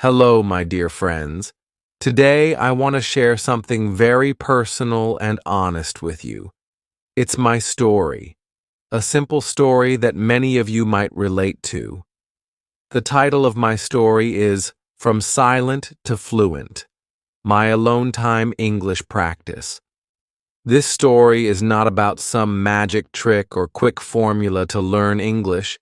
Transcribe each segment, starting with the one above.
Hello, my dear friends. Today I want to share something very personal and honest with you. It's my story, a simple story that many of you might relate to. The title of my story is From Silent to Fluent, My Alone Time English Practice. This story is not about some magic trick or quick formula to learn English.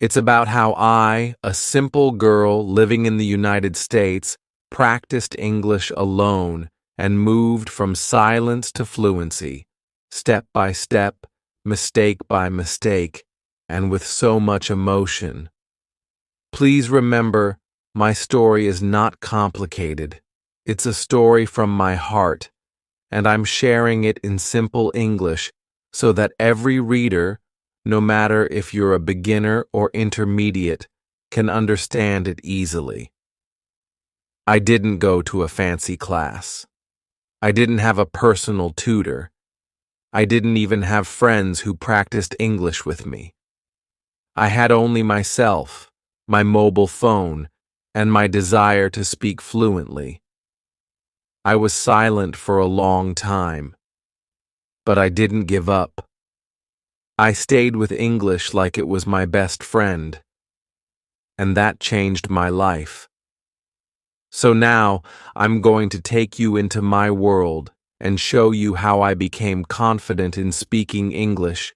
It's about how I, a simple girl living in the United States, practiced English alone and moved from silence to fluency, step by step, mistake by mistake, and with so much emotion. Please remember, my story is not complicated. It's a story from my heart, and I'm sharing it in simple English so that every reader, no matter if you're a beginner or intermediate, can understand it easily. I didn't go to a fancy class. I didn't have a personal tutor. I didn't even have friends who practiced English with me. I had only myself, my mobile phone, and my desire to speak fluently. I was silent for a long time, but I didn't give up. I stayed with English like it was my best friend, and that changed my life. So now I'm going to take you into my world and show you how I became confident in speaking English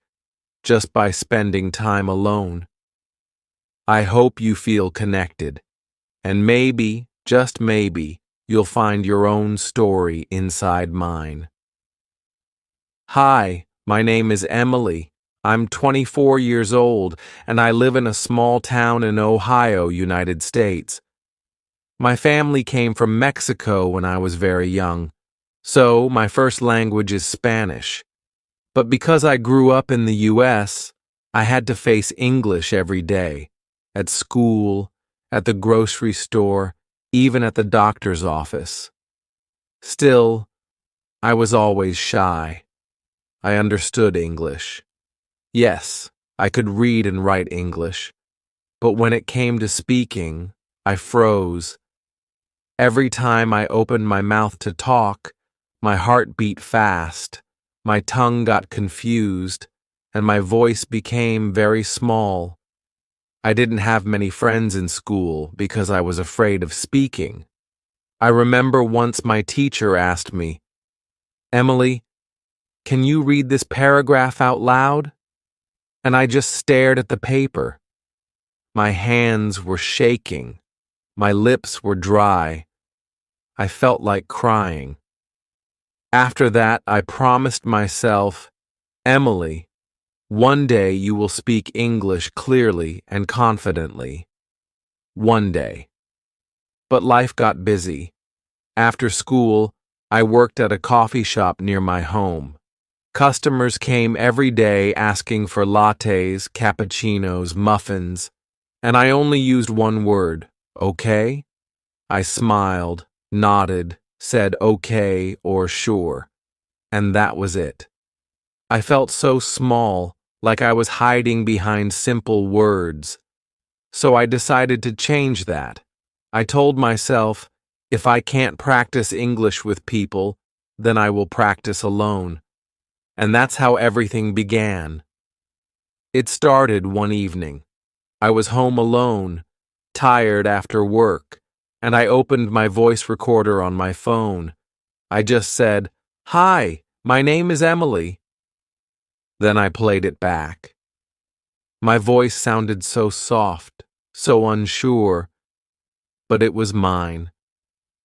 just by spending time alone. I hope you feel connected, and maybe, just maybe, you'll find your own story inside mine. Hi, my name is Emily. I'm 24 years old, and I live in a small town in Ohio, United States. My family came from Mexico when I was very young, so my first language is Spanish. But because I grew up in the U.S., I had to face English every day, at school, at the grocery store, even at the doctor's office. Still, I was always shy. I understood English. Yes, I could read and write English, but when it came to speaking, I froze. Every time I opened my mouth to talk, my heart beat fast, my tongue got confused, and my voice became very small. I didn't have many friends in school because I was afraid of speaking. I remember once my teacher asked me, "Emily, can you read this paragraph out loud?" And I just stared at the paper. My hands were shaking. My lips were dry. I felt like crying. After that, I promised myself, "Emily, one day you will speak English clearly and confidently. One day." But life got busy. After school, I worked at a coffee shop near my home. Customers came every day asking for lattes, cappuccinos, muffins, and I only used one word, okay? I smiled, nodded, said okay or sure, and that was it. I felt so small, like I was hiding behind simple words. So I decided to change that. I told myself, if I can't practice English with people, then I will practice alone. And that's how everything began. It started one evening. I was home alone, tired after work, and I opened my voice recorder on my phone. I just said, "Hi, my name is Emily." Then I played it back. My voice sounded so soft, so unsure, but it was mine.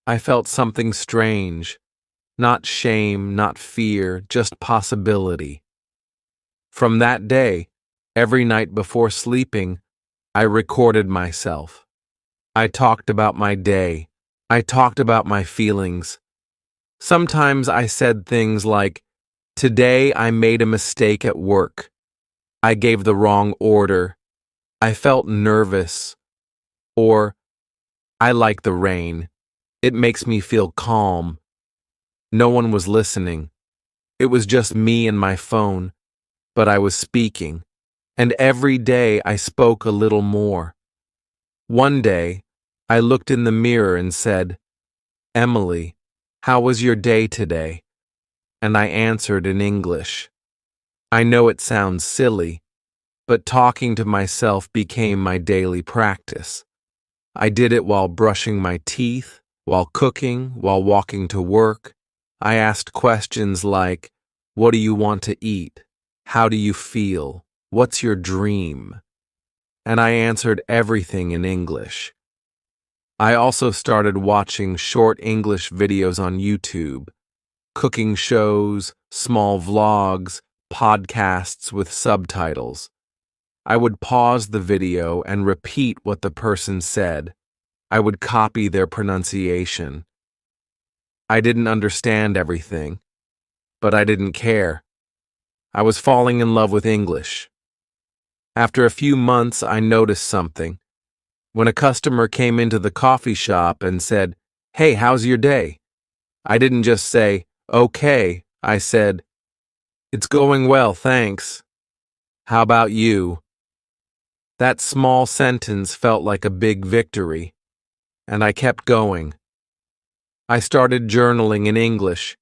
I felt something strange. Not shame, not fear, just possibility. From that day, every night before sleeping, I recorded myself. I talked about my day. I talked about my feelings. Sometimes I said things like, "Today I made a mistake at work. I gave the wrong order. I felt nervous." Or, "I like the rain. It makes me feel calm." No one was listening. It was just me and my phone, but I was speaking, and every day I spoke a little more. One day, I looked in the mirror and said, "Emily, how was your day today?" And I answered in English. I know it sounds silly, but talking to myself became my daily practice. I did it while brushing my teeth, while cooking, while walking to work. I asked questions like, "What do you want to eat? How do you feel? What's your dream?" And I answered everything in English. I also started watching short English videos on YouTube, cooking shows, small vlogs, podcasts with subtitles. I would pause the video and repeat what the person said. I would copy their pronunciation. I didn't understand everything, but I didn't care. I was falling in love with English. After a few months, I noticed something. When a customer came into the coffee shop and said, "Hey, how's your day?" I didn't just say, "Okay." I said, "It's going well, thanks. How about you?" That small sentence felt like a big victory, and I kept going. I started journaling in English.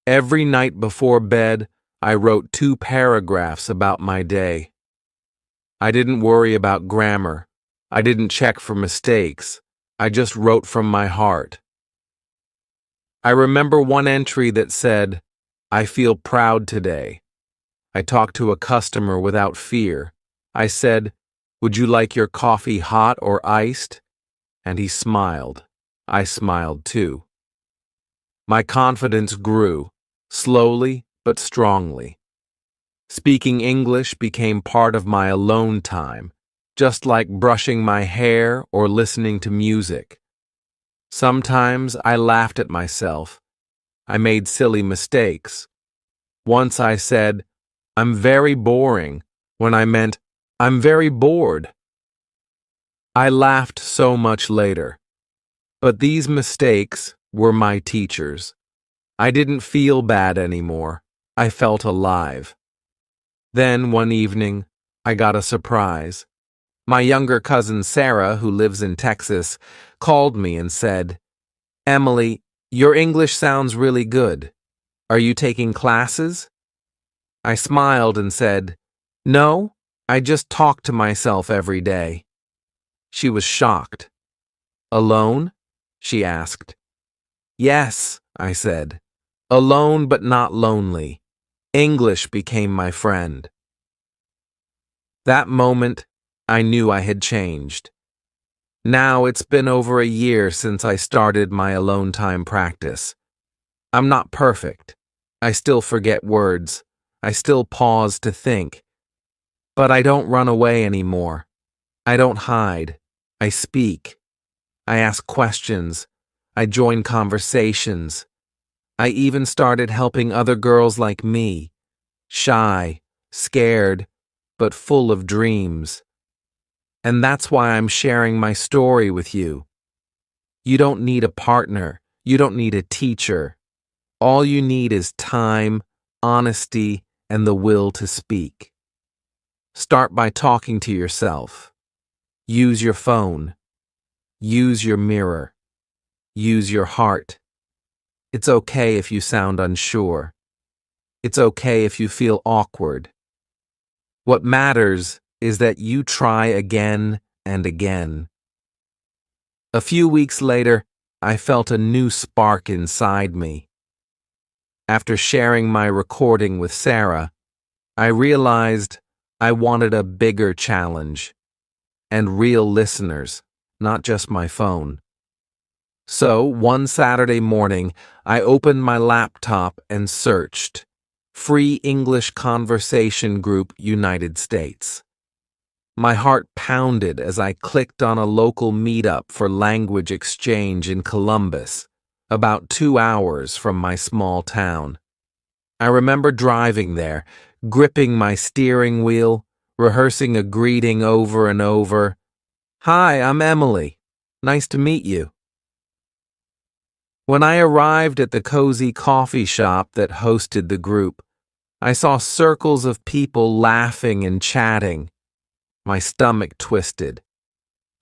Every night before bed, I wrote 2 paragraphs about my day. I didn't worry about grammar. I didn't check for mistakes. I just wrote from my heart. I remember one entry that said, "I feel proud today." I talked to a customer without fear. I said, "Would you like your coffee hot or iced?" And he smiled. I smiled too. My confidence grew, slowly but strongly. Speaking English became part of my alone time, just like brushing my hair or listening to music. Sometimes I laughed at myself. I made silly mistakes. Once I said, "I'm very boring," when I meant, "I'm very bored." I laughed so much later. But these mistakes were my teachers. I didn't feel bad anymore. I felt alive. Then, one evening, I got a surprise. My younger cousin Sarah, who lives in Texas, called me and said, "Emily, your English sounds really good. Are you taking classes?" I smiled and said, "No, I just talk to myself every day." She was shocked. "Alone?" she asked. "Yes," I said. "Alone but not lonely." English became my friend. That moment, I knew I had changed. Now it's been over a year since I started my alone time practice. I'm not perfect. I still forget words. I still pause to think. But I don't run away anymore. I don't hide. I speak. I ask questions. I join conversations. I even started helping other girls like me, shy, scared, but full of dreams. And that's why I'm sharing my story with you. You don't need a partner. You don't need a teacher. All you need is time, honesty, and the will to speak. Start by talking to yourself. Use your phone. Use your mirror. Use your heart. It's okay if you sound unsure. It's okay if you feel awkward. What matters is that you try again and again. A few weeks later, I felt a new spark inside me. After sharing my recording with Sarah, I realized I wanted a bigger challenge and real listeners, not just my phone. So, one Saturday morning, I opened my laptop and searched Free English Conversation Group United States. My heart pounded as I clicked on a local meetup for language exchange in Columbus, about 2 hours from my small town. I remember driving there, gripping my steering wheel, rehearsing a greeting over and over. "Hi, I'm Emily. Nice to meet you." When I arrived at the cozy coffee shop that hosted the group, I saw circles of people laughing and chatting. My stomach twisted.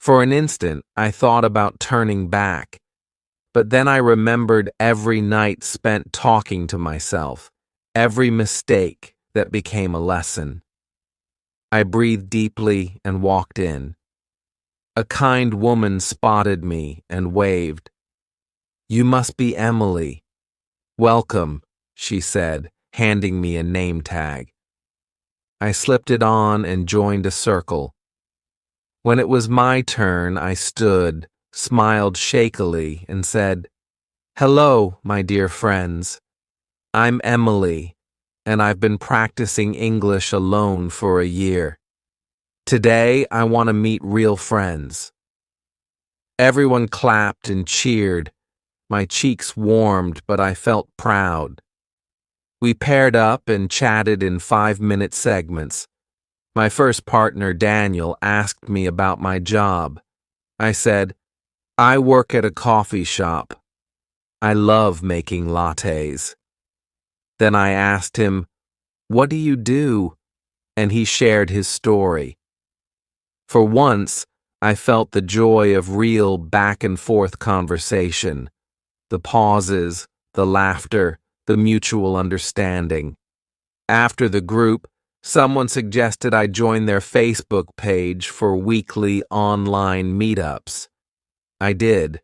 For an instant, I thought about turning back, but then I remembered every night spent talking to myself, every mistake that became a lesson. I breathed deeply and walked in. A kind woman spotted me and waved. "You must be Emily. Welcome," she said, handing me a name tag. I slipped it on and joined a circle. When it was my turn, I stood, smiled shakily, and said, "Hello, my dear friends. I'm Emily, and I've been practicing English alone for a year. Today, I want to meet real friends." Everyone clapped and cheered. My cheeks warmed, but I felt proud. We paired up and chatted in 5-minute segments. My first partner, Daniel, asked me about my job. I said, "I work at a coffee shop. I love making lattes." Then I asked him, "What do you do?" And he shared his story. For once, I felt the joy of real back-and-forth conversation, the pauses, the laughter, the mutual understanding. After the group, someone suggested I join their Facebook page for weekly online meetups. I did.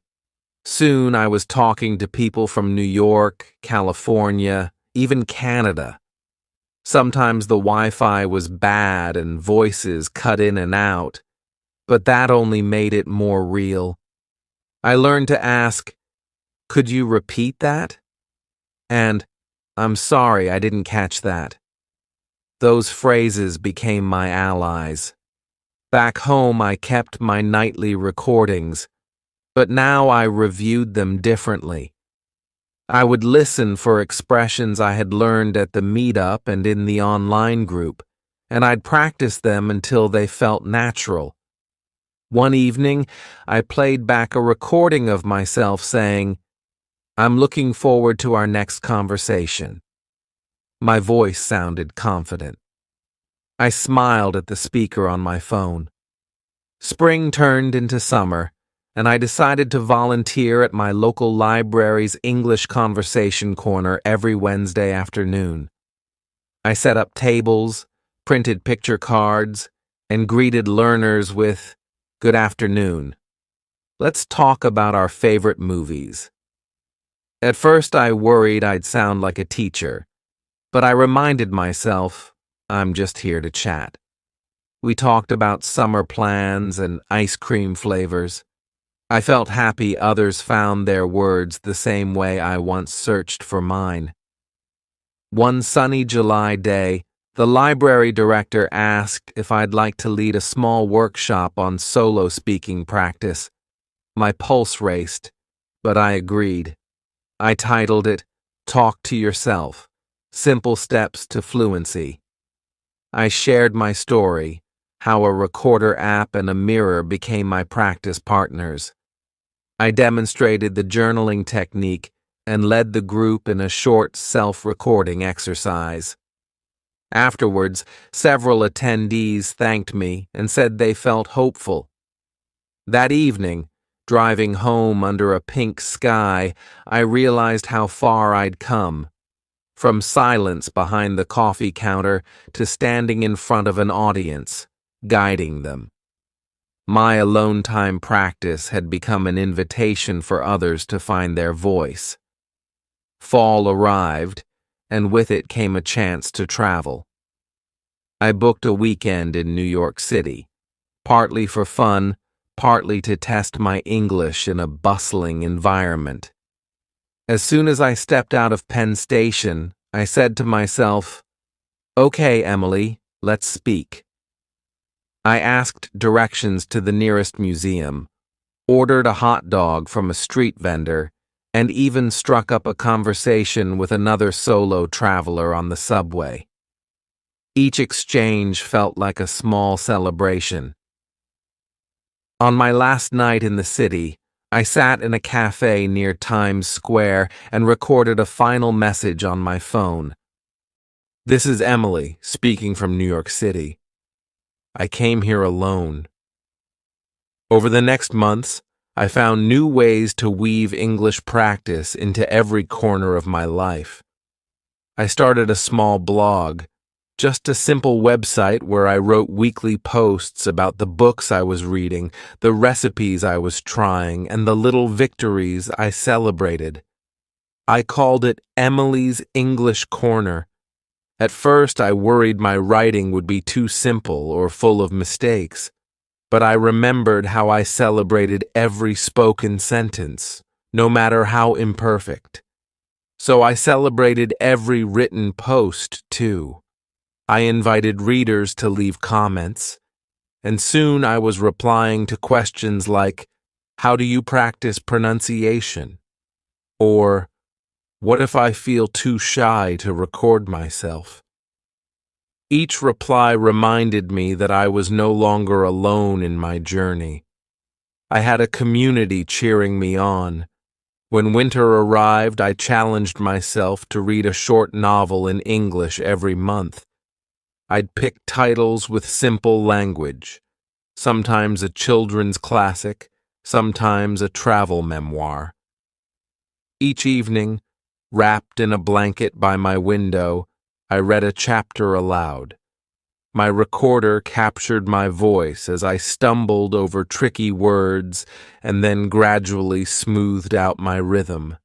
Soon I was talking to people from New York, California, even Canada. Sometimes the Wi-Fi was bad and voices cut in and out, but that only made it more real. I learned to ask, "Could you repeat that?" And, "I'm sorry, I didn't catch that." Those phrases became my allies. Back home, I kept my nightly recordings, but now I reviewed them differently. I would listen for expressions I had learned at the meetup and in the online group, and I'd practice them until they felt natural. One evening, I played back a recording of myself saying, "I'm looking forward to our next conversation." My voice sounded confident. I smiled at the speaker on my phone. Spring turned into summer, and I decided to volunteer at my local library's English Conversation Corner every Wednesday afternoon. I set up tables, printed picture cards, and greeted learners with, "Good afternoon. Let's talk about our favorite movies." At first, I worried I'd sound like a teacher, but I reminded myself, I'm just here to chat. We talked about summer plans and ice cream flavors. I felt happy others found their words the same way I once searched for mine. One sunny July day, the library director asked if I'd like to lead a small workshop on solo speaking practice. My pulse raced, but I agreed. I titled it, "Talk to Yourself: Simple Steps to Fluency." I shared my story, how a recorder app and a mirror became my practice partners. I demonstrated the journaling technique and led the group in a short self-recording exercise. Afterwards, several attendees thanked me and said they felt hopeful. That evening, driving home under a pink sky, I realized how far I'd come. From silence behind the coffee counter to standing in front of an audience, guiding them. My alone time practice had become an invitation for others to find their voice. Fall arrived, and with it came a chance to travel. I booked a weekend in New York City, partly for fun, partly to test my English in a bustling environment. As soon as I stepped out of Penn Station, I said to myself, "Okay, Emily, let's speak." I asked directions to the nearest museum, ordered a hot dog from a street vendor, and even struck up a conversation with another solo traveler on the subway. Each exchange felt like a small celebration. On my last night in the city, I sat in a cafe near Times Square and recorded a final message on my phone. "This is Emily, speaking from New York City. I came here alone. Over the next months, I found new ways to weave English practice into every corner of my life. I started a small blog, just a simple website where I wrote weekly posts about the books I was reading, the recipes I was trying, and the little victories I celebrated. I called it Emily's English Corner. At first, I worried my writing would be too simple or full of mistakes, but I remembered how I celebrated every spoken sentence, no matter how imperfect. So I celebrated every written post, too. I invited readers to leave comments, and soon I was replying to questions like, "How do you practice pronunciation?" Or, "What if I feel too shy to record myself?" Each reply reminded me that I was no longer alone in my journey. I had a community cheering me on. When winter arrived, I challenged myself to read a short novel in English every month. I'd pick titles with simple language, sometimes a children's classic, sometimes a travel memoir. Each evening, wrapped in a blanket by my window, I read a chapter aloud. My recorder captured my voice as I stumbled over tricky words and then gradually smoothed out my rhythm.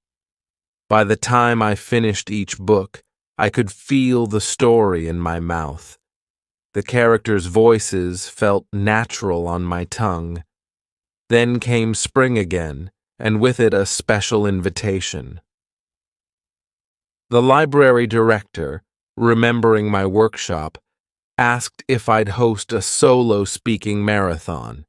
By the time I finished each book, I could feel the story in my mouth. The characters' voices felt natural on my tongue. Then came spring again, and with it a special invitation. The library director, remembering my workshop, asked if I'd host a solo speaking marathon,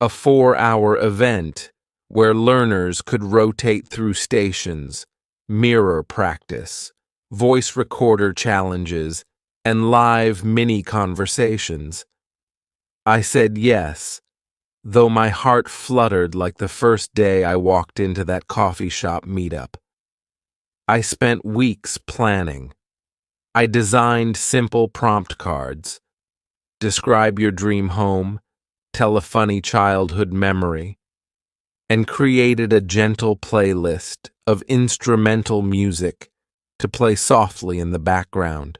a 4-hour event where learners could rotate through stations, mirror practice, voice recorder challenges, and live mini conversations. I said yes, though my heart fluttered like the first day I walked into that coffee shop meetup. I spent weeks planning. I designed simple prompt cards. Describe your dream home, tell a funny childhood memory, and created a gentle playlist of instrumental music to play softly in the background.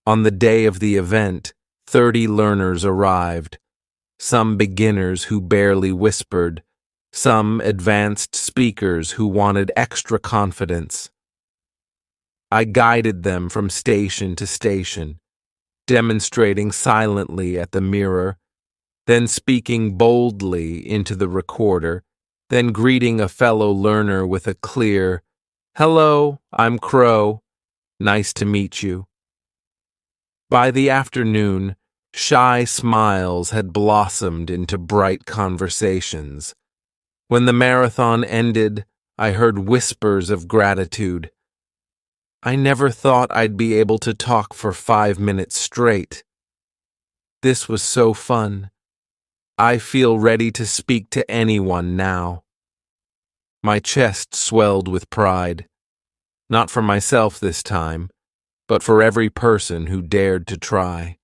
On the day of the event, 30 learners arrived, some beginners who barely whispered, some advanced speakers who wanted extra confidence. I guided them from station to station, demonstrating silently at the mirror, then speaking boldly into the recorder, then greeting a fellow learner with a clear, "Hello, I'm Crow. Nice to meet you." By the afternoon, shy smiles had blossomed into bright conversations. When the marathon ended, I heard whispers of gratitude. I never thought I'd be able to talk for 5 minutes straight. This was so fun. I feel ready to speak to anyone now. My chest swelled with pride. Not for myself this time, but for every person who dared to try.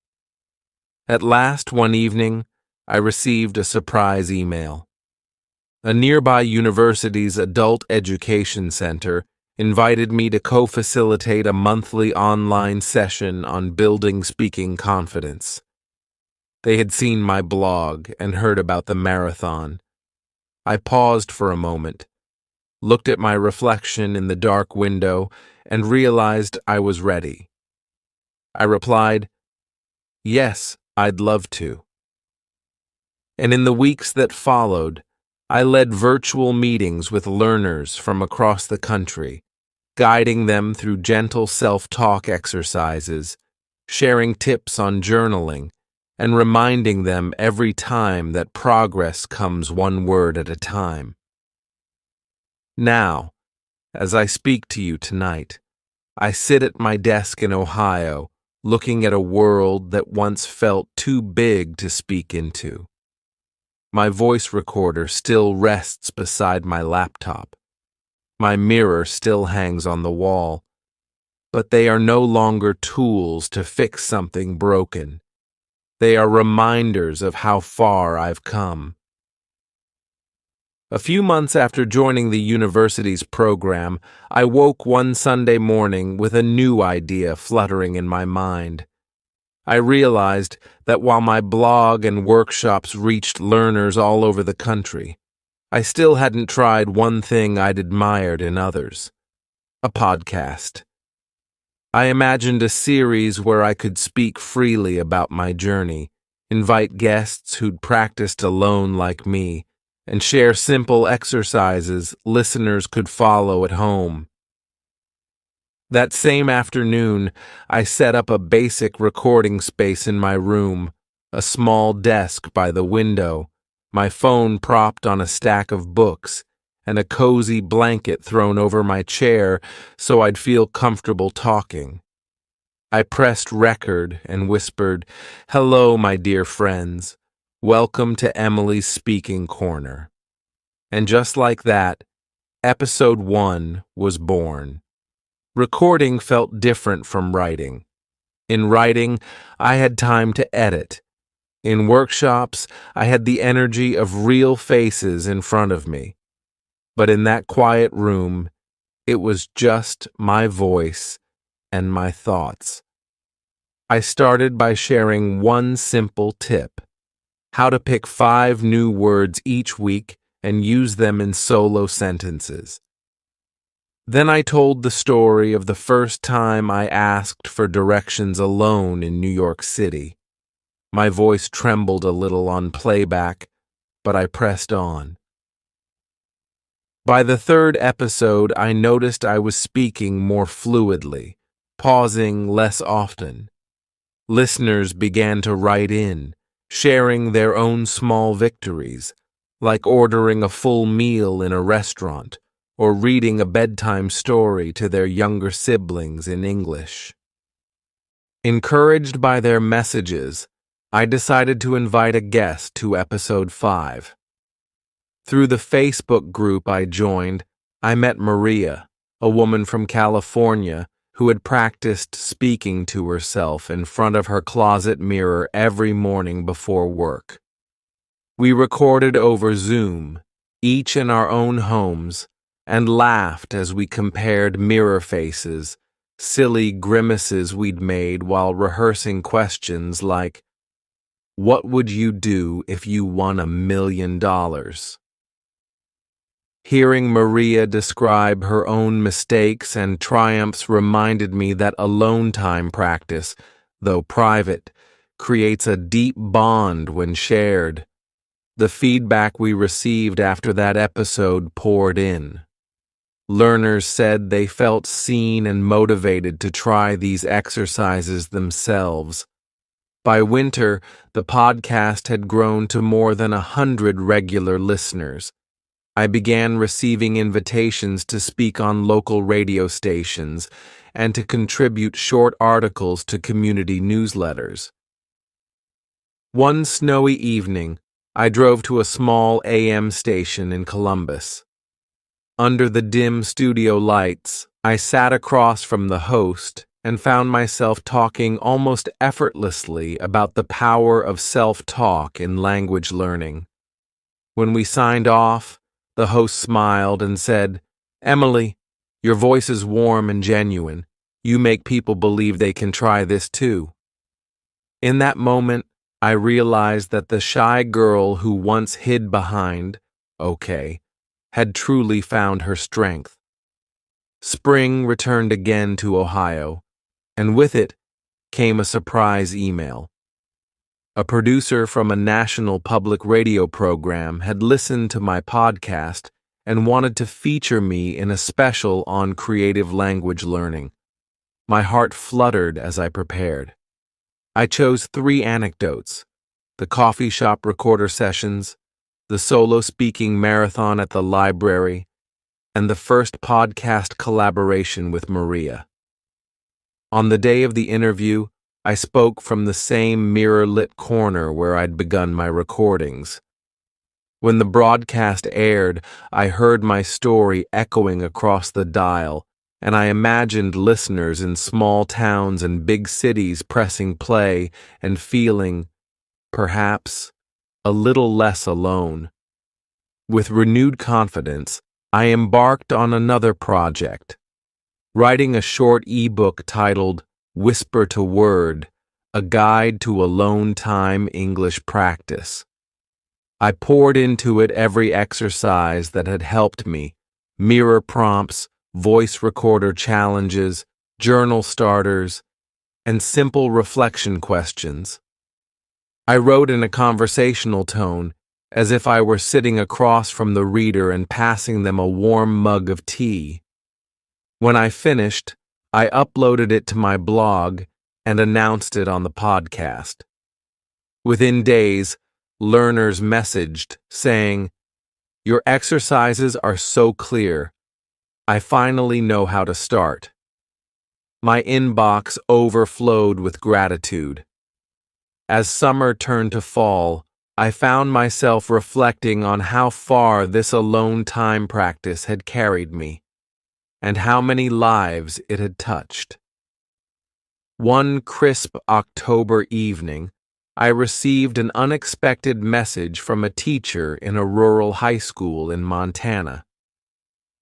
At last, one evening, I received a surprise email. A nearby university's adult education center invited me to co-facilitate a monthly online session on building speaking confidence. They had seen my blog and heard about the marathon. I paused for a moment, looked at my reflection in the dark window, and realized I was ready. I replied, "Yes, I'd love to." And in the weeks that followed, I led virtual meetings with learners from across the country, guiding them through gentle self-talk exercises, sharing tips on journaling, and reminding them every time that progress comes one word at a time. Now, as I speak to you tonight, I sit at my desk in Ohio, looking at a world that once felt too big to speak into. My voice recorder still rests beside my laptop. My mirror still hangs on the wall, but they are no longer tools to fix something broken. They are reminders of how far I've come. A few months after joining the university's program, I woke one Sunday morning with a new idea fluttering in my mind. I realized that while my blog and workshops reached learners all over the country, I still hadn't tried one thing I'd admired in others: a podcast. I imagined a series where I could speak freely about my journey, invite guests who'd practiced alone like me, and share simple exercises listeners could follow at home. That same afternoon, I set up a basic recording space in my room, a small desk by the window, my phone propped on a stack of books, and a cozy blanket thrown over my chair so I'd feel comfortable talking. I pressed record and whispered, "Hello, my dear friends. Welcome to Emily's Speaking Corner." And just like that, episode 1 was born. Recording felt different from writing. In writing, I had time to edit. In workshops, I had the energy of real faces in front of me. But in that quiet room, it was just my voice and my thoughts. I started by sharing one simple tip: how to pick 5 new words each week and use them in solo sentences. Then I told the story of the first time I asked for directions alone in New York City. My voice trembled a little on playback, but I pressed on. By the 3rd episode, I noticed I was speaking more fluidly, pausing less often. Listeners began to write in, sharing their own small victories, like ordering a full meal in a restaurant or reading a bedtime story to their younger siblings in English. Encouraged by their messages, I decided to invite a guest to episode 5. Through the Facebook group I joined, I met Maria, a woman from California who had practiced speaking to herself in front of her closet mirror every morning before work. We recorded over Zoom, each in our own homes, and laughed as we compared mirror faces, silly grimaces we'd made while rehearsing questions like, "What would you do if you won $1 million?" Hearing Maria describe her own mistakes and triumphs reminded me that alone time practice, though private, creates a deep bond when shared. The feedback we received after that episode poured in. Learners said they felt seen and motivated to try these exercises themselves. By winter, the podcast had grown to more than 100 regular listeners. I began receiving invitations to speak on local radio stations and to contribute short articles to community newsletters. One snowy evening, I drove to a small AM station in Columbus. Under the dim studio lights, I sat across from the host and found myself talking almost effortlessly about the power of self-talk in language learning. When we signed off, the host smiled and said, "Emily, your voice is warm and genuine. You make people believe they can try this too." In that moment, I realized that the shy girl who once hid behind, "Okay," had truly found her strength. Spring returned again to Ohio, and with it came a surprise email. A producer from a national public radio program had listened to my podcast and wanted to feature me in a special on creative language learning. My heart fluttered as I prepared. I chose 3 anecdotes: the coffee shop recorder sessions, the solo speaking marathon at the library, and the first podcast collaboration with Maria. On the day of the interview, I spoke from the same mirror-lit corner where I'd begun my recordings. When the broadcast aired, I heard my story echoing across the dial, and I imagined listeners in small towns and big cities pressing play and feeling, perhaps a little less alone. With renewed confidence, I embarked on another project, writing a short ebook titled Whisper to Word, a guide to alone time English practice. I poured into it every exercise that had helped me: mirror prompts, voice recorder challenges, journal starters, and simple reflection questions. I wrote in a conversational tone, as if I were sitting across from the reader and passing them a warm mug of tea. When I finished, I uploaded it to my blog and announced it on the podcast. Within days, learners messaged saying, "Your exercises are so clear. I finally know how to start." My inbox overflowed with gratitude. As summer turned to fall, I found myself reflecting on how far this alone time practice had carried me, and how many lives it had touched. One crisp October evening, I received an unexpected message from a teacher in a rural high school in Montana.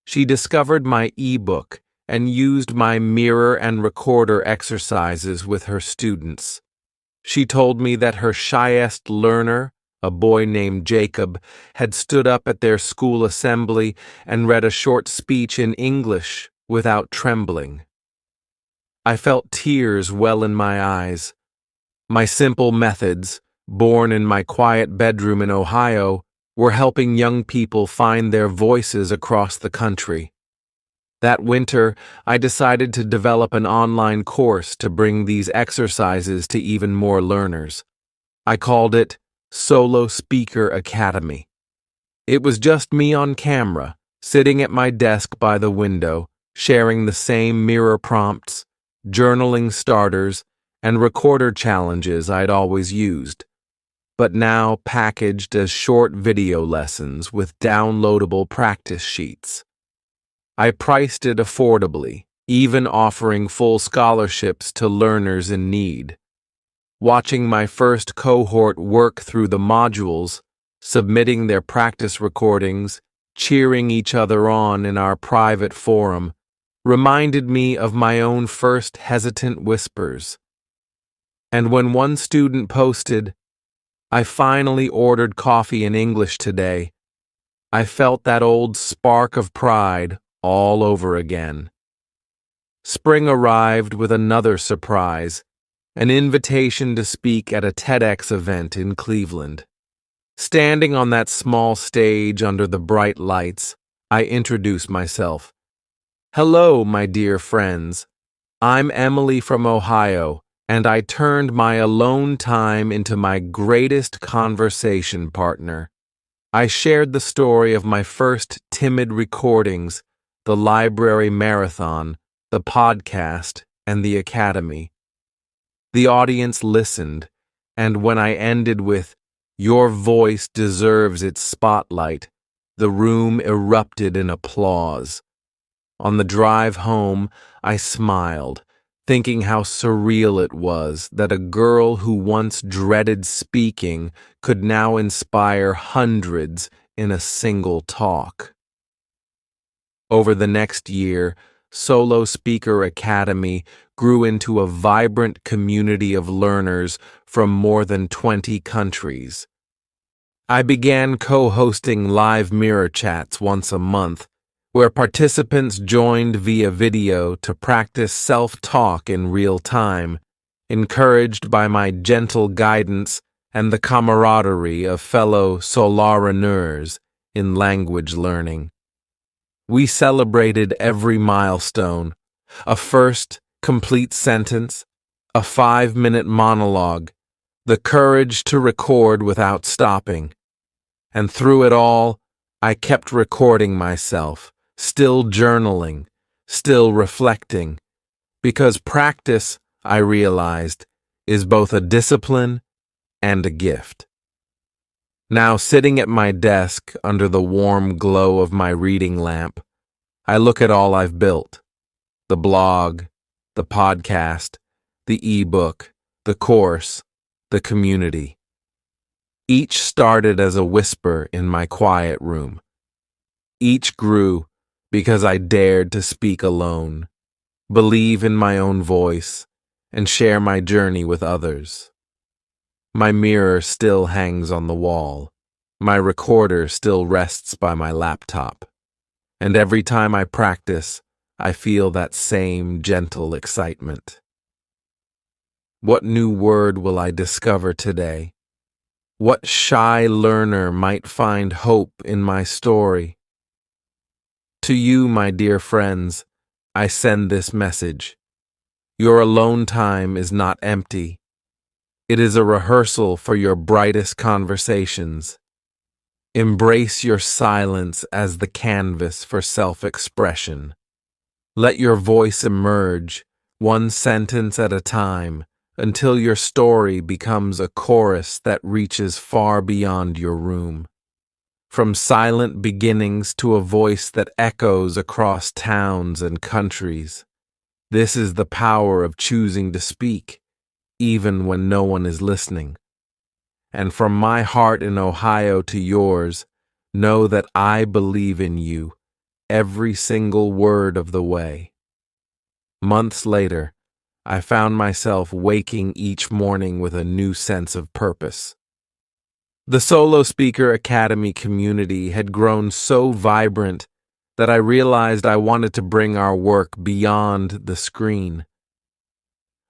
She discovered my ebook and used my mirror and recorder exercises with her students. She told me that her shyest learner, a boy named Jacob, had stood up at their school assembly and read a short speech in English without trembling. I felt tears well in my eyes. My simple methods, born in my quiet bedroom in Ohio, were helping young people find their voices across the country. That winter, I decided to develop an online course to bring these exercises to even more learners. I called it Solo Speaker Academy. It was just me on camera, sitting at my desk by the window, sharing the same mirror prompts, journaling starters, and recorder challenges I'd always used, but now packaged as short video lessons with downloadable practice sheets. I priced it affordably, even offering full scholarships to learners in need. Watching my first cohort work through the modules, submitting their practice recordings, cheering each other on in our private forum, reminded me of my own first hesitant whispers. And when one student posted, "I finally ordered coffee in English today," I felt that old spark of pride all over again. Spring arrived with another surprise, an invitation to speak at a TEDx event in Cleveland. Standing on that small stage under the bright lights, I introduced myself. "Hello, my dear friends. I'm Emily from Ohio, and I turned my alone time into my greatest conversation partner." I shared the story of my first timid recordings, the library marathon, the podcast, and the academy. The audience listened, and when I ended with, "Your voice deserves its spotlight," the room erupted in applause. On the drive home, I smiled, thinking how surreal it was that a girl who once dreaded speaking could now inspire hundreds in a single talk. Over the next year, Solo Speaker Academy grew into a vibrant community of learners from more than 20 countries. I began co-hosting live mirror chats once a month, where participants joined via video to practice self-talk in real time, encouraged by my gentle guidance and the camaraderie of fellow soloreneurs in language learning. We celebrated every milestone: a first complete sentence, a 5-minute monologue, the courage to record without stopping. And through it all, I kept recording myself, still journaling, still reflecting, because practice, I realized, is both a discipline and a gift. Now, sitting at my desk under the warm glow of my reading lamp, I look at all I've built: the blog, the podcast, the ebook, the course, the community. Each started as a whisper in my quiet room. Each grew because I dared to speak alone, believe in my own voice, and share my journey with others. My mirror still hangs on the wall. My recorder still rests by my laptop. And every time I practice, I feel that same gentle excitement. What new word will I discover today? What shy learner might find hope in my story? To you, my dear friends, I send this message. Your alone time is not empty. It is a rehearsal for your brightest conversations. Embrace your silence as the canvas for self-expression. Let your voice emerge, one sentence at a time, until your story becomes a chorus that reaches far beyond your room. From silent beginnings to a voice that echoes across towns and countries. This is the power of choosing to speak, even when no one is listening. And from my heart in Ohio to yours, know that I believe in you, every single word of the way. Months later, I found myself waking each morning with a new sense of purpose. The Solo Speaker Academy community had grown so vibrant that I realized I wanted to bring our work beyond the screen.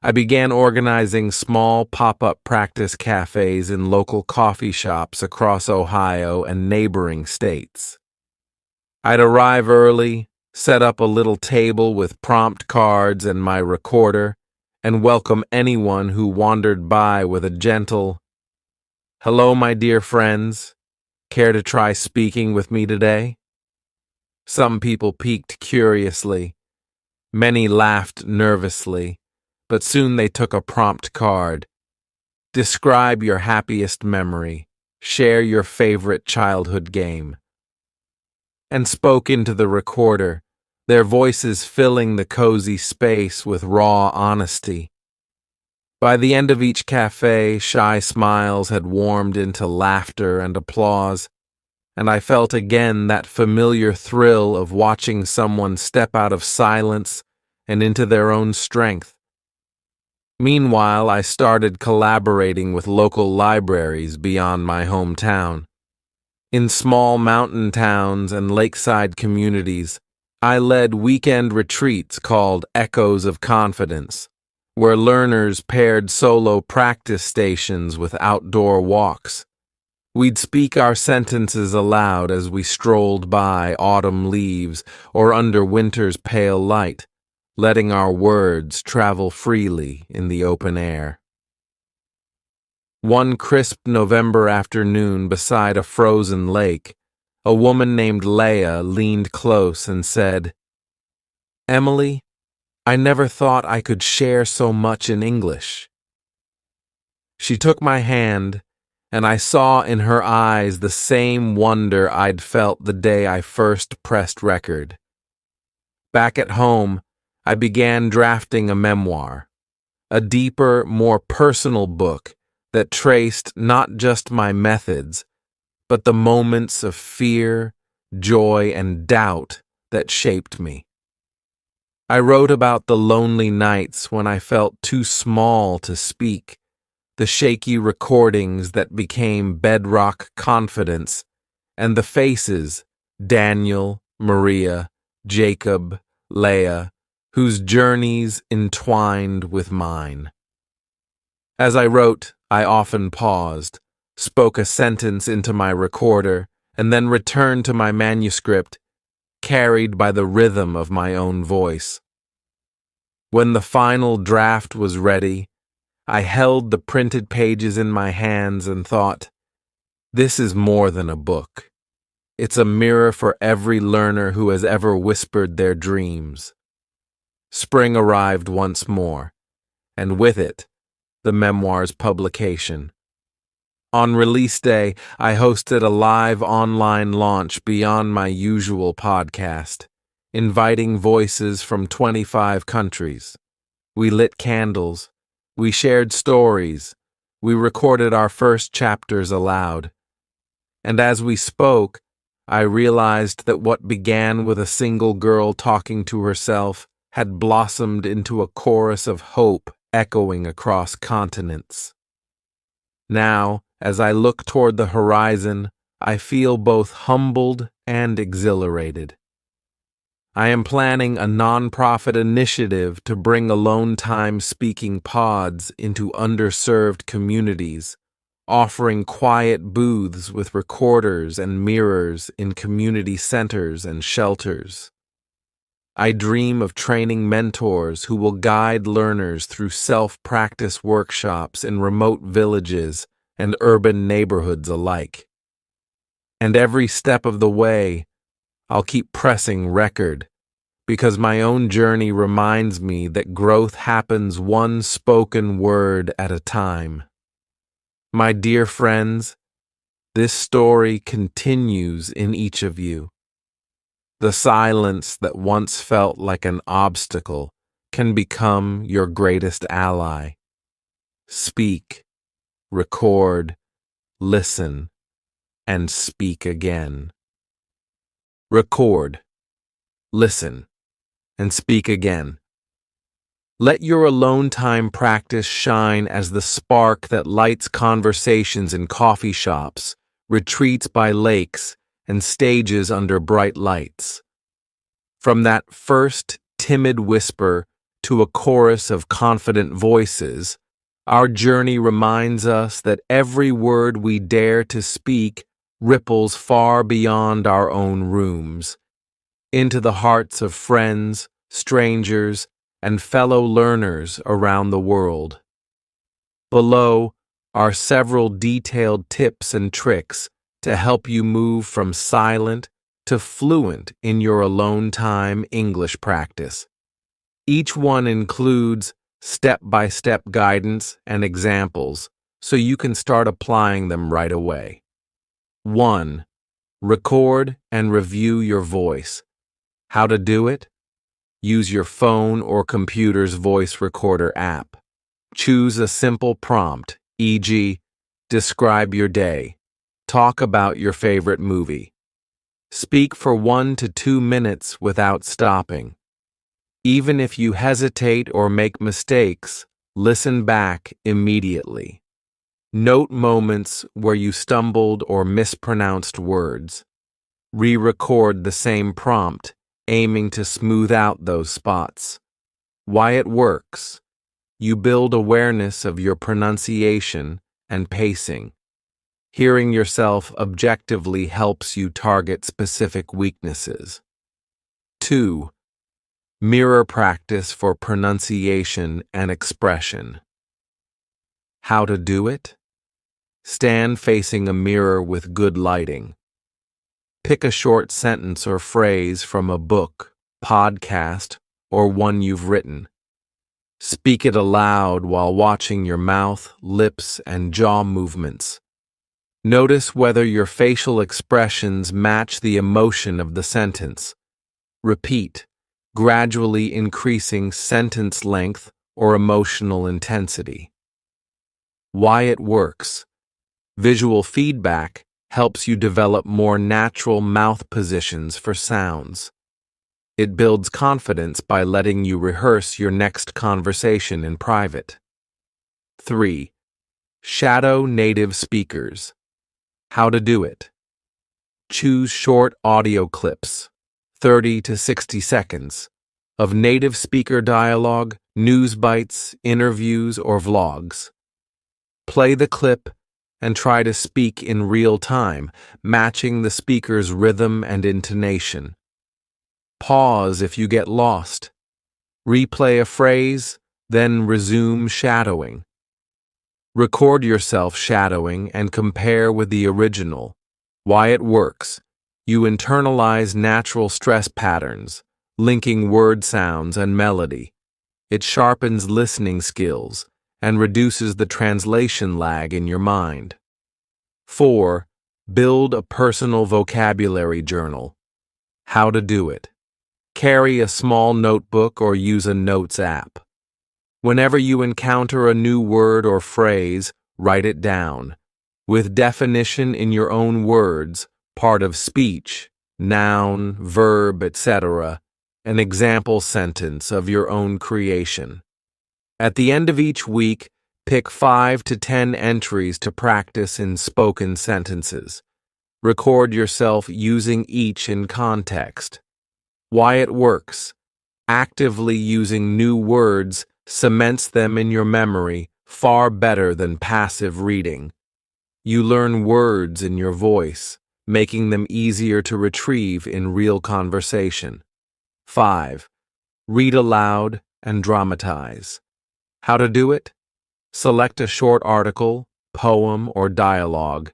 I began organizing small pop-up practice cafes in local coffee shops across Ohio and neighboring states. I'd arrive early, set up a little table with prompt cards and my recorder, and welcome anyone who wandered by with a gentle, "Hello, my dear friends. Care to try speaking with me today?" Some people peeked curiously. Many laughed nervously, but soon they took a prompt card. Describe your happiest memory. Share your favorite childhood game. And spoke into the recorder, their voices filling the cozy space with raw honesty. By the end of each cafe, shy smiles had warmed into laughter and applause, and I felt again that familiar thrill of watching someone step out of silence and into their own strength. Meanwhile, I started collaborating with local libraries beyond my hometown. In small mountain towns and lakeside communities, I led weekend retreats called Echoes of Confidence, where learners paired solo practice stations with outdoor walks. We'd speak our sentences aloud as we strolled by autumn leaves or under winter's pale light, letting our words travel freely in the open air. One crisp November afternoon beside a frozen lake, a woman named Leah leaned close and said, "Emily, I never thought I could share so much in English." She took my hand, and I saw in her eyes the same wonder I'd felt the day I first pressed record. Back at home, I began drafting a memoir, a deeper, more personal book that traced not just my methods, but the moments of fear, joy, and doubt that shaped me. I wrote about the lonely nights when I felt too small to speak, the shaky recordings that became bedrock confidence, and the faces, Daniel, Maria, Jacob, Leah, whose journeys entwined with mine. As I wrote, I often paused, spoke a sentence into my recorder, and then returned to my manuscript, carried by the rhythm of my own voice. When the final draft was ready, I held the printed pages in my hands and thought, this is more than a book. It's a mirror for every learner who has ever whispered their dreams. Spring arrived once more, and with it, the memoir's publication. On release day, I hosted a live online launch beyond my usual podcast, inviting voices from 25 countries. We lit candles, we shared stories, We recorded our first chapters aloud. And as we spoke, I realized that what began with a single girl talking to herself had blossomed into a chorus of hope echoing across continents. Now, as I look toward the horizon, I feel both humbled and exhilarated. I am planning a nonprofit initiative to bring alone time speaking pods into underserved communities, offering quiet booths with recorders and mirrors in community centers and shelters. I dream of training mentors who will guide learners through self-practice workshops in remote villages and urban neighborhoods alike. And every step of the way, I'll keep pressing record, because my own journey reminds me that growth happens one spoken word at a time. My dear friends, this story continues in each of you. The silence that once felt like an obstacle can become your greatest ally. Speak, record, listen, and speak again. Record, listen, and speak again. Let your alone time practice shine as the spark that lights conversations in coffee shops, retreats by lakes, and stages under bright lights. From that first timid whisper to a chorus of confident voices, our journey reminds us that every word we dare to speak ripples far beyond our own rooms, into the hearts of friends, strangers, and fellow learners around the world. Below are several detailed tips and tricks to help you move from silent to fluent in your alone time English practice. Each one includes step-by-step guidance and examples so you can start applying them right away. 1. Record and review your voice. How to do it? Use your phone or computer's voice recorder app. Choose a simple prompt, e.g., describe your day. Talk about your favorite movie. Speak for 1 to 2 minutes without stopping. Even if you hesitate or make mistakes, listen back immediately. Note moments where you stumbled or mispronounced words. Re-record the same prompt, aiming to smooth out those spots. Why it works. You build awareness of your pronunciation and pacing. Hearing yourself objectively helps you target specific weaknesses. 2. Mirror practice for pronunciation and expression. How to do it? Stand facing a mirror with good lighting. Pick a short sentence or phrase from a book, podcast, or one you've written. Speak it aloud while watching your mouth, lips, and jaw movements. Notice whether your facial expressions match the emotion of the sentence. Repeat, gradually increasing sentence length or emotional intensity. Why it works. Visual feedback helps you develop more natural mouth positions for sounds. It builds confidence by letting you rehearse your next conversation in private. 3. Shadow native speakers. How to do it. Choose short audio clips, 30 to 60 seconds, of native speaker dialogue, news bites, interviews, or vlogs. Play the clip and try to speak in real time, matching the speaker's rhythm and intonation. Pause if you get lost. Replay a phrase, then resume shadowing. Record yourself shadowing and compare with the original. Why it works. You internalize natural stress patterns, linking word sounds and melody. It sharpens listening skills and reduces the translation lag in your mind. 4. Build a personal vocabulary journal. How to do it. Carry a small notebook or use a notes app. Whenever you encounter a new word or phrase, write it down. With definition in your own words, part of speech, noun, verb, etc., an example sentence of your own creation. At the end of each week, pick 5 to 10 entries to practice in spoken sentences. Record yourself using each in context. Why it works. Actively using new words cements them in your memory far better than passive reading. You learn words in your voice, making them easier to retrieve in real conversation. 5. Read aloud and dramatize. How to do it? Select a short article, poem, or dialogue.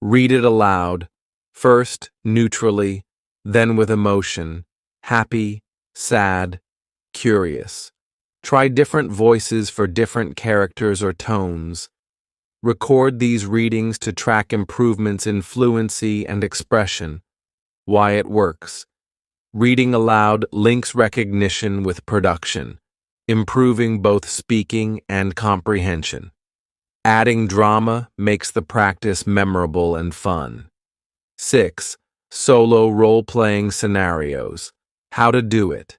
Read it aloud, first neutrally, then with emotion, happy, sad, curious. Try different voices for different characters or tones. Record these readings to track improvements in fluency and expression. Why it works. Reading aloud links recognition with production, improving both speaking and comprehension. Adding drama makes the practice memorable and fun. 6. Solo role-playing scenarios. How to do it.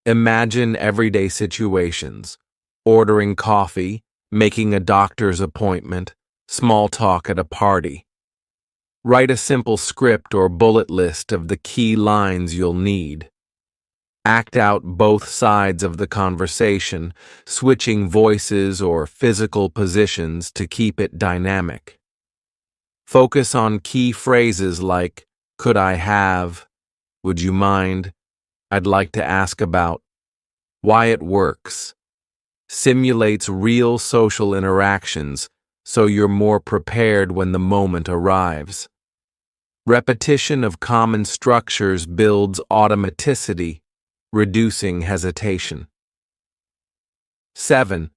Imagine everyday situations. Ordering coffee, making a doctor's appointment, small talk at a party. Write a simple script or bullet list of the key lines you'll need. Act out both sides of the conversation, switching voices or physical positions to keep it dynamic. Focus on key phrases like, could I have, would you mind, I'd like to ask about. Why it works. Simulates real social interactions, so you're more prepared when the moment arrives. Repetition of common structures builds automaticity, reducing hesitation. 7.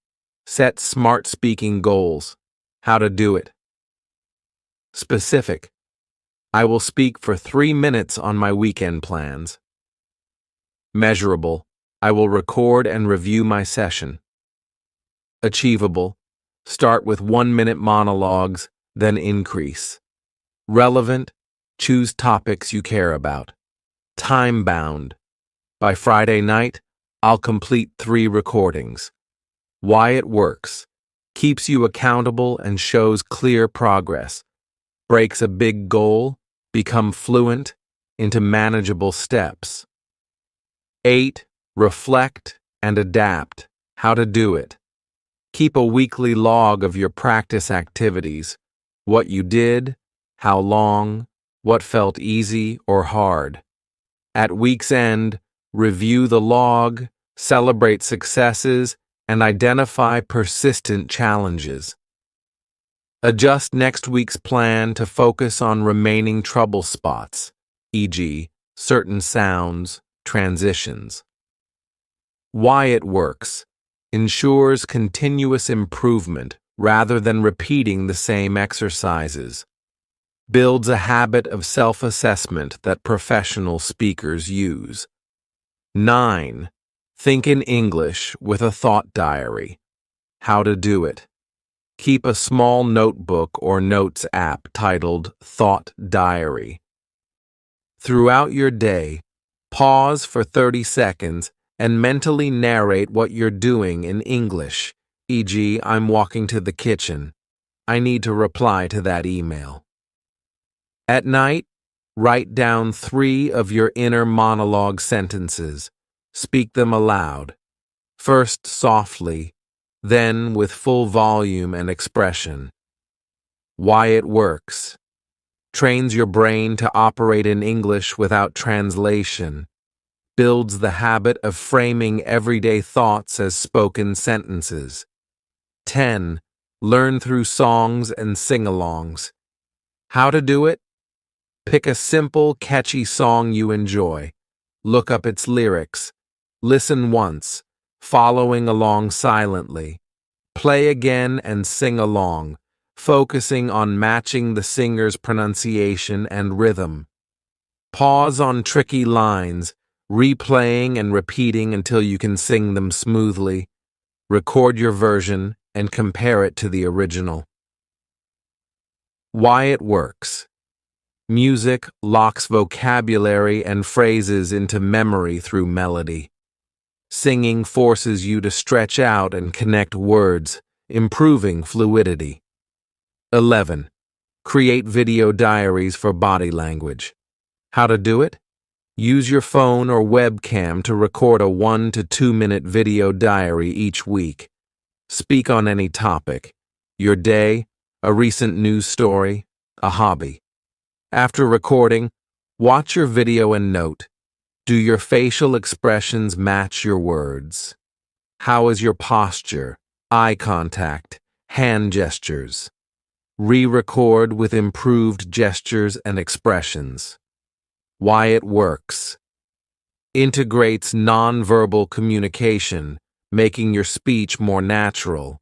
Set smart speaking goals. How to do it. Specific. I will speak for 3 minutes on my weekend plans. Measurable. I will record and review my session. Achievable. Start with 1-minute monologues, then increase. Relevant. Choose topics you care about. Time-bound. By Friday night, I'll complete 3 recordings. Why it works. Keeps you accountable and shows clear progress. Breaks a big goal, become fluent, into manageable steps. 8. Reflect and adapt. How to do it. Keep a weekly log of your practice activities. What you did, how long, what felt easy or hard. At week's end, review the log, celebrate successes, and identify persistent challenges. Adjust next week's plan to focus on remaining trouble spots, e.g., certain sounds, transitions. Why it works. Ensures continuous improvement rather than repeating the same exercises. Builds a habit of self-assessment that professional speakers use. 9. Think in English with a thought diary. How to do it. Keep a small notebook or notes app titled Thought Diary. Throughout your day, pause for 30 seconds and mentally narrate what you're doing in English, e.g., I'm walking to the kitchen. I need to reply to that email. At night, write down 3 of your inner monologue sentences. Speak them aloud, first softly, then with full volume and expression. Why it works. Trains your brain to operate in English without translation. Builds the habit of framing everyday thoughts as spoken sentences. 10. Learn through songs and sing-alongs. How to do it? Pick a simple, catchy song you enjoy. Look up its lyrics. Listen once, following along silently. Play again and sing along, focusing on matching the singer's pronunciation and rhythm. Pause on tricky lines, replaying and repeating until you can sing them smoothly. Record your version and compare it to the original. Why it works. Music locks vocabulary and phrases into memory through melody. Singing forces you to stretch out and connect words, improving fluidity. 11. Create video diaries for body language. How to do it? Use your phone or webcam to record a 1 to 2 minute video diary each week. Speak on any topic, your day, a recent news story, a hobby. After recording, watch your video and note. Do your facial expressions match your words? How is your posture, eye contact, hand gestures? Re-record with improved gestures and expressions. Why it works. Integrates nonverbal communication, making your speech more natural.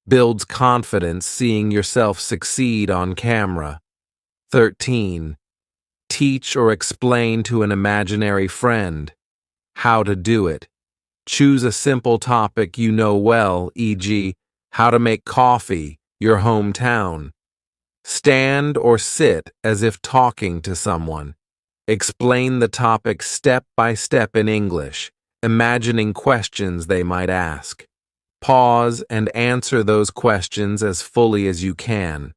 Builds confidence seeing yourself succeed on camera. 13. Teach or explain to an imaginary friend. How to do it. Choose a simple topic you know well, e.g., how to make coffee, your hometown. Stand or sit as if talking to someone. Explain the topic step by step in English, imagining questions they might ask. Pause and answer those questions as fully as you can.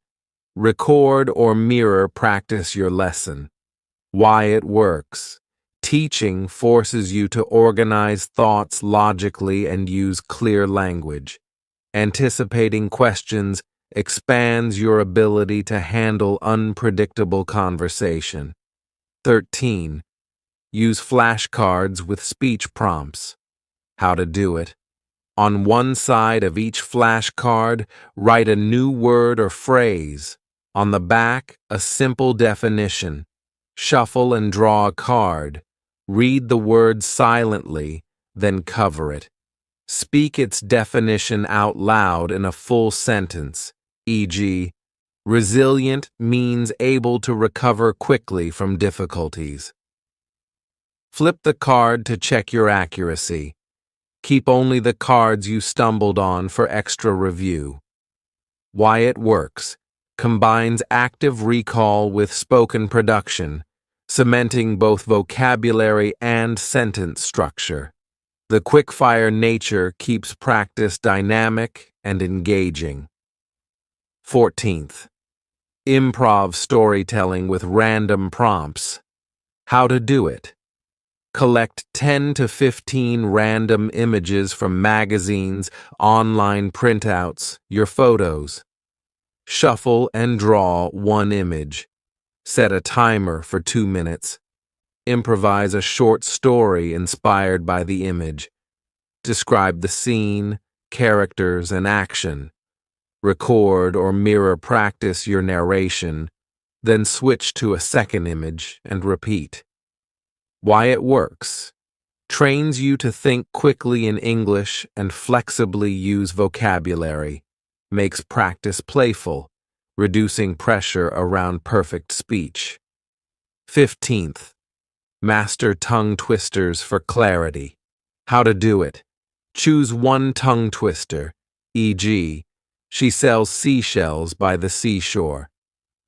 Record or mirror practice your lesson. Why it works. Teaching forces you to organize thoughts logically and use clear language. Anticipating questions expands your ability to handle unpredictable conversation. 13. Use flashcards with speech prompts. How to do it. On one side of each flashcard, write a new word or phrase. On the back, a simple definition. Shuffle and draw a card. Read the word silently, then cover it. Speak its definition out loud in a full sentence, e.g., resilient means able to recover quickly from difficulties. Flip the card to check your accuracy. Keep only the cards you stumbled on for extra review. Why it works. Combines active recall with spoken production, cementing both vocabulary and sentence structure. The quick-fire nature keeps practice dynamic and engaging. 14th. Improv storytelling with random prompts. How to do it. Collect 10 to 15 random images from magazines, online printouts, your photos. Shuffle and draw one image. Set a timer for 2 minutes. Improvise a short story inspired by the image. Describe the scene, characters, and action. Record or mirror practice your narration, then switch to a second image and repeat. Why it works. Trains you to think quickly in English and flexibly use vocabulary. Makes practice playful, reducing pressure around perfect speech. 15th. Master tongue twisters for clarity. How to do it. Choose one tongue twister, e.g., she sells seashells by the seashore.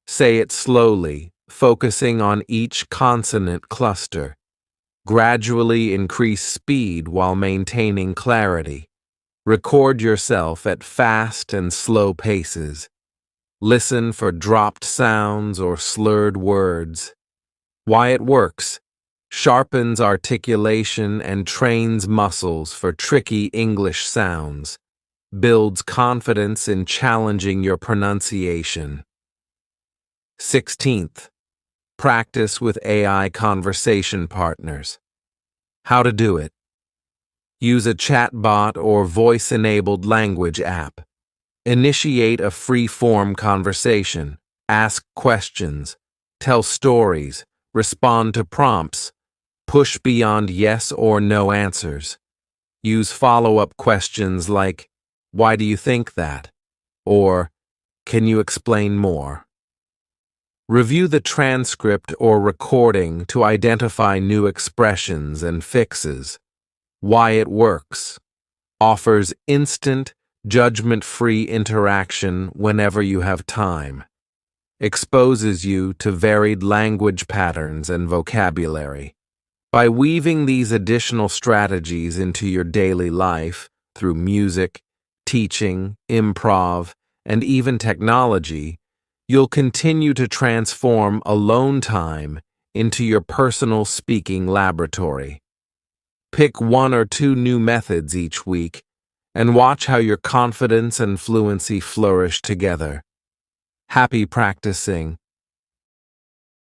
Say it slowly, focusing on each consonant cluster. Gradually increase speed while maintaining clarity. Record yourself at fast and slow paces. Listen for dropped sounds or slurred words. Why it works. Sharpens articulation and trains muscles for tricky English sounds. Builds confidence in challenging your pronunciation. 16th. Practice with AI conversation partners. How to do it. Use a chatbot or voice-enabled language app. Initiate a free-form conversation. Ask questions. Tell stories. Respond to prompts. Push beyond yes or no answers. Use follow-up questions like, why do you think that? Or, can you explain more? Review the transcript or recording to identify new expressions and fixes. Why it works. Offers instant, judgment-free interaction whenever you have time. exposes you to varied language patterns and vocabulary. By weaving these additional strategies into your daily life through music, teaching, improv, and even technology, you'll continue to transform alone time into your personal speaking laboratory. Pick one or two new methods each week and watch how your confidence and fluency flourish together. Happy practicing,